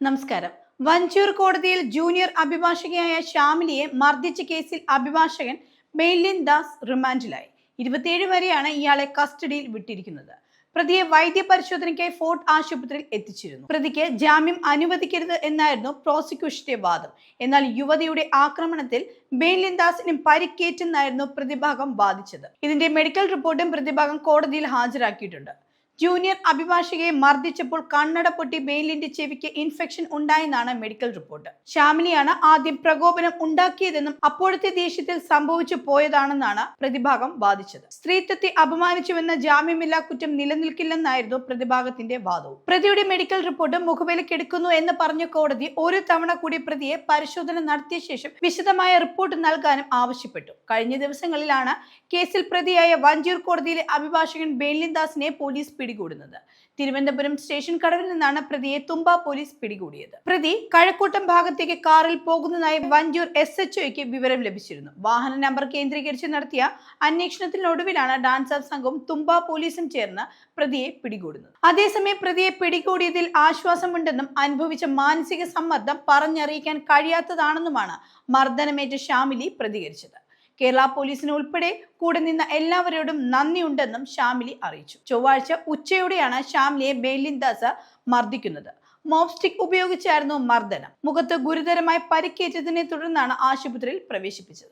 നമസ്കാരം. വഞ്ചൂർ കോടതിയിൽ ജൂനിയർ അഭിഭാഷകയായ ഷാമിലിയെ മർദ്ദിച്ച കേസിൽ അഭിഭാഷകൻ മെയ്ലിൻ ദാസ് റിമാൻഡിലായി. 27 വരെയാണ് ഇയാളെ കസ്റ്റഡിയിൽ വിട്ടിരിക്കുന്നത്. പ്രതിയെ വൈദ്യപരിശോധനയ്ക്കായി ഫോർട്ട് ആശുപത്രിയിൽ എത്തിച്ചിരുന്നു. പ്രതിക്ക് ജാമ്യം അനുവദിക്കരുത് എന്നായിരുന്നു പ്രോസിക്യൂഷന്റെ വാദം. എന്നാൽ യുവതിയുടെ ആക്രമണത്തിൽ മെയ്ലിൻ ദാസിന് പരിക്കേറ്റെന്നായിരുന്നു പ്രതിഭാഗം വാദിച്ചത്. ഇതിന്റെ മെഡിക്കൽ റിപ്പോർട്ടും പ്രതിഭാഗം കോടതിയിൽ ഹാജരാക്കിയിട്ടുണ്ട്. ജൂനിയർ അഭിഭാഷകയെ മർദ്ദിച്ചപ്പോൾ കണ്ണട പൊട്ടി മെയ്ലിന്റെ ചെവിക്ക് ഇൻഫെക്ഷൻ ഉണ്ടായെന്നാണ് മെഡിക്കൽ റിപ്പോർട്ട്. ഷാമിലിയാണ് ആദ്യം പ്രകോപനം ഉണ്ടാക്കിയതെന്നും അപ്പോഴത്തെ ദേഷ്യത്തിൽ സംഭവിച്ചു പോയതാണെന്നാണ് പ്രതിഭാഗം വാദിച്ചത്. സ്ത്രീത്വത്തെ അപമാനിച്ചുവെന്ന ജാമ്യമില്ലാ കുറ്റം നിലനിൽക്കില്ലെന്നായിരുന്നു പ്രതിഭാഗത്തിന്റെ വാദവും. പ്രതിയുടെ മെഡിക്കൽ റിപ്പോർട്ട് മുഖവിലക്കെടുക്കുന്നു എന്ന് പറഞ്ഞ കോടതി ഒരു തവണ കൂടി പ്രതിയെ പരിശോധന നടത്തിയ ശേഷം വിശദമായ റിപ്പോർട്ട് നൽകാനും ആവശ്യപ്പെട്ടു. കഴിഞ്ഞ ദിവസങ്ങളിലാണ് കേസിൽ പ്രതിയായ വഞ്ചൂർ കോടതിയിലെ അഭിഭാഷകൻ മെയ്ലിൻ ദാസിനെ പോലീസ് പിടികൂടുന്നത്. തിരുവനന്തപുരം സ്റ്റേഷൻ കടവിൽ നിന്നാണ് പ്രതിയെ തുമ്പ പോലീസ് പിടികൂടിയത്. പ്രതി കഴക്കൂട്ടം ഭാഗത്തേക്ക് കാറിൽ പോകുന്നതായി വഞ്ചൂർ SHOയ്ക്ക് വിവരം ലഭിച്ചിരുന്നു. വാഹന നമ്പർ കേന്ദ്രീകരിച്ച് നടത്തിയ അന്വേഷണത്തിനൊടുവിലാണ് ഡാൻസ് ഓഫ് സംഘവും തുമ്പ പോലീസും ചേർന്ന് പ്രതിയെ പിടികൂടുന്നത്. അതേസമയം പ്രതിയെ പിടികൂടിയതിൽ ആശ്വാസമുണ്ടെന്നും അനുഭവിച്ച മാനസിക സമ്മർദ്ദം പറഞ്ഞറിയിക്കാൻ കഴിയാത്തതാണെന്നുമാണ് മർദ്ദനമേറ്റ ഷാമിലി പ്രതികരിച്ചത്. കേരള പോലീസിന് ഉൾപ്പെടെ കൂടെ നിന്ന എല്ലാവരോടും നന്ദിയുണ്ടെന്നും ഷാമിലി അറിയിച്ചു. ചൊവ്വാഴ്ച ഉച്ചയോടെയാണ് ഷാമിലിയെ മെയ്ലിൻ ദാസ് മർദ്ദിക്കുന്നത്. മോപ്പ് സ്റ്റിക് ഉപയോഗിച്ചായിരുന്നു മർദ്ദനം. മുഖത്ത് ഗുരുതരമായി പരിക്കേറ്റതിനെ തുടർന്നാണ് ആശുപത്രിയിൽ പ്രവേശിപ്പിച്ചത്.